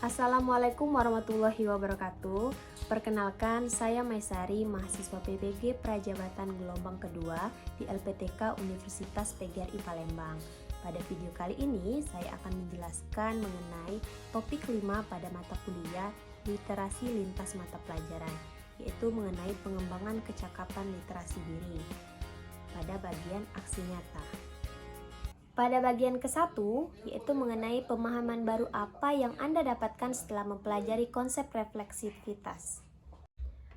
Assalamualaikum warahmatullahi wabarakatuh. Perkenalkan, saya Maisari, mahasiswa PBG Prajabatan Gelombang Kedua di LPTK Universitas PGRI Palembang. Pada video kali ini, saya akan menjelaskan mengenai topik 5 pada mata kuliah Literasi Lintas Mata Pelajaran, yaitu mengenai pengembangan kecakapan literasi diri pada bagian aksi nyata. Pada bagian ke-1, yaitu mengenai pemahaman baru apa yang Anda dapatkan setelah mempelajari konsep refleksivitas.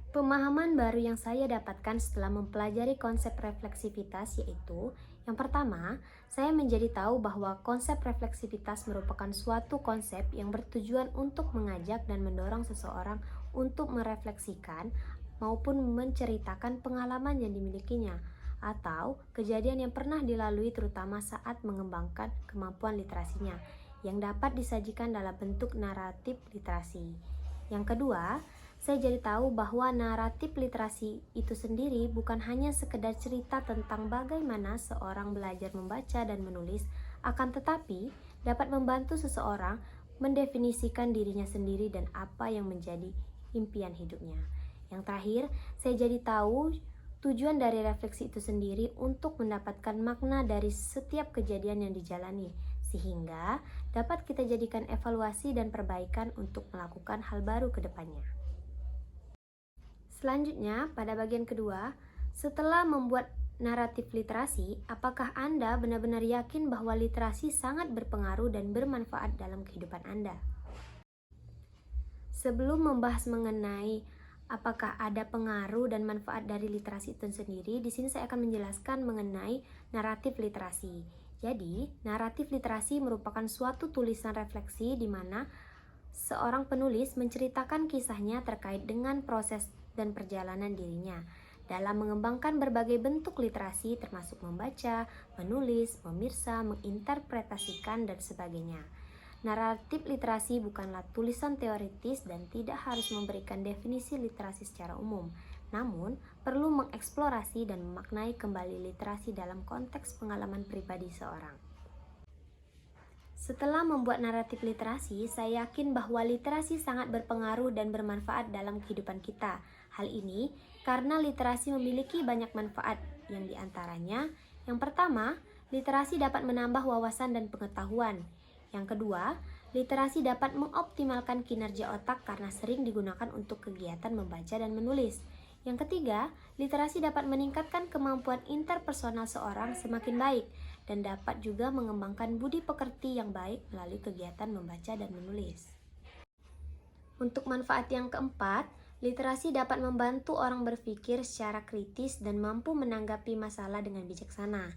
Pemahaman baru yang saya dapatkan setelah mempelajari konsep refleksivitas yaitu, yang pertama, saya menjadi tahu bahwa konsep refleksivitas merupakan suatu konsep yang bertujuan untuk mengajak dan mendorong seseorang untuk merefleksikan maupun menceritakan pengalaman yang dimilikinya atau kejadian yang pernah dilalui terutama saat mengembangkan kemampuan literasinya yang dapat disajikan dalam bentuk naratif literasi. Yang kedua, saya jadi tahu bahwa naratif literasi itu sendiri bukan hanya sekedar cerita tentang bagaimana seorang belajar membaca dan menulis, akan tetapi dapat membantu seseorang mendefinisikan dirinya sendiri dan apa yang menjadi impian hidupnya. Yang terakhir, saya jadi tahu tujuan dari refleksi itu sendiri untuk mendapatkan makna dari setiap kejadian yang dijalani, sehingga dapat kita jadikan evaluasi dan perbaikan untuk melakukan hal baru ke depannya. Selanjutnya, pada bagian kedua, setelah membuat naratif literasi, apakah Anda benar-benar yakin bahwa literasi sangat berpengaruh dan bermanfaat dalam kehidupan Anda? Sebelum membahas mengenai apakah ada pengaruh dan manfaat dari literasi itu sendiri, di sini saya akan menjelaskan mengenai naratif literasi. Jadi, naratif literasi merupakan suatu tulisan refleksi di mana seorang penulis menceritakan kisahnya terkait dengan proses dan perjalanan dirinya dalam mengembangkan berbagai bentuk literasi termasuk membaca, menulis, memirsa, menginterpretasikan, dan sebagainya. Naratif literasi bukanlah tulisan teoritis dan tidak harus memberikan definisi literasi secara umum, namun perlu mengeksplorasi dan memaknai kembali literasi dalam konteks pengalaman pribadi seorang. Setelah membuat naratif literasi, saya yakin bahwa literasi sangat berpengaruh dan bermanfaat dalam kehidupan kita. Hal ini karena literasi memiliki banyak manfaat, yang diantaranya, yang pertama, literasi dapat menambah wawasan dan pengetahuan. Yang kedua, literasi dapat mengoptimalkan kinerja otak karena sering digunakan untuk kegiatan membaca dan menulis. Yang ketiga, literasi dapat meningkatkan kemampuan interpersonal seorang semakin baik dan dapat juga mengembangkan budi pekerti yang baik melalui kegiatan membaca dan menulis. Untuk manfaat yang keempat, literasi dapat membantu orang berpikir secara kritis dan mampu menanggapi masalah dengan bijaksana.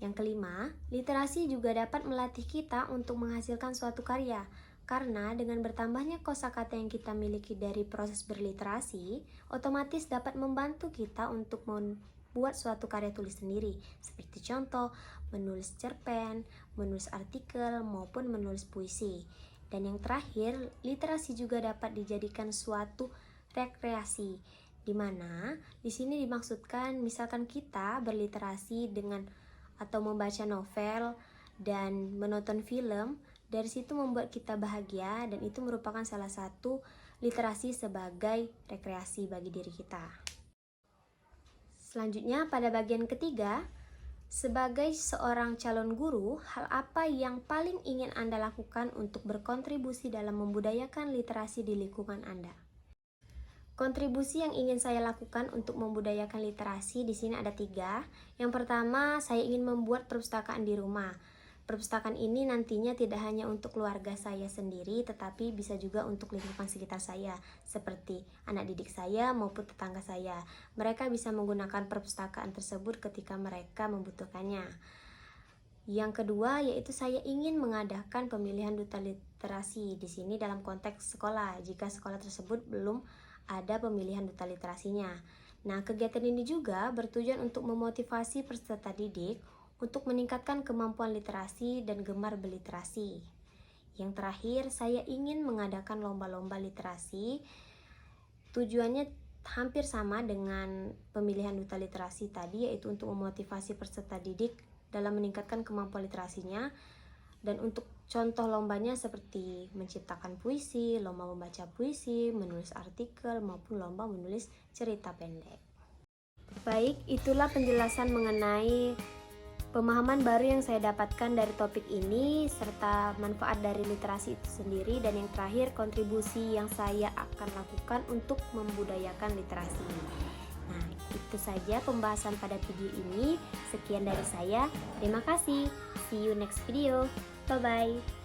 Yang kelima, literasi juga dapat melatih kita untuk menghasilkan suatu karya, karena dengan bertambahnya kosakata yang kita miliki dari proses berliterasi, otomatis dapat membantu kita untuk membuat suatu karya tulis sendiri, seperti contoh, menulis cerpen, menulis artikel, maupun menulis puisi. Dan yang terakhir, literasi juga dapat dijadikan suatu rekreasi, di mana di sini dimaksudkan misalkan kita berliterasi dengan atau membaca novel dan menonton film, dari situ membuat kita bahagia dan itu merupakan salah satu literasi sebagai rekreasi bagi diri kita. Selanjutnya pada bagian ketiga, sebagai seorang calon guru, hal apa yang paling ingin Anda lakukan untuk berkontribusi dalam membudayakan literasi di lingkungan Anda? Kontribusi yang ingin saya lakukan untuk membudayakan literasi di sini ada 3. Yang pertama, saya ingin membuat perpustakaan di rumah. Perpustakaan ini nantinya tidak hanya untuk keluarga saya sendiri, tetapi bisa juga untuk lingkungan sekitar saya, seperti anak didik saya maupun tetangga saya. Mereka bisa menggunakan perpustakaan tersebut ketika mereka membutuhkannya. Yang kedua, yaitu saya ingin mengadakan pemilihan duta literasi di sini dalam konteks sekolah, jika sekolah tersebut belum ada pemilihan duta literasinya. Nah, kegiatan ini juga bertujuan untuk memotivasi peserta didik untuk meningkatkan kemampuan literasi dan gemar berliterasi. Yang terakhir, saya ingin mengadakan lomba-lomba literasi. Tujuannya hampir sama dengan pemilihan duta literasi tadi, yaitu untuk memotivasi peserta didik dalam meningkatkan kemampuan literasinya Dan untuk contoh lombanya seperti menciptakan puisi, lomba membaca puisi, menulis artikel, maupun lomba menulis cerita pendek. Baik, itulah penjelasan mengenai pemahaman baru yang saya dapatkan dari topik ini, serta manfaat dari literasi itu sendiri, dan yang terakhir kontribusi yang saya akan lakukan untuk membudayakan literasi. Nah, itu saja pembahasan pada video ini. Sekian dari saya. Terima kasih. See you next video. Bye-bye.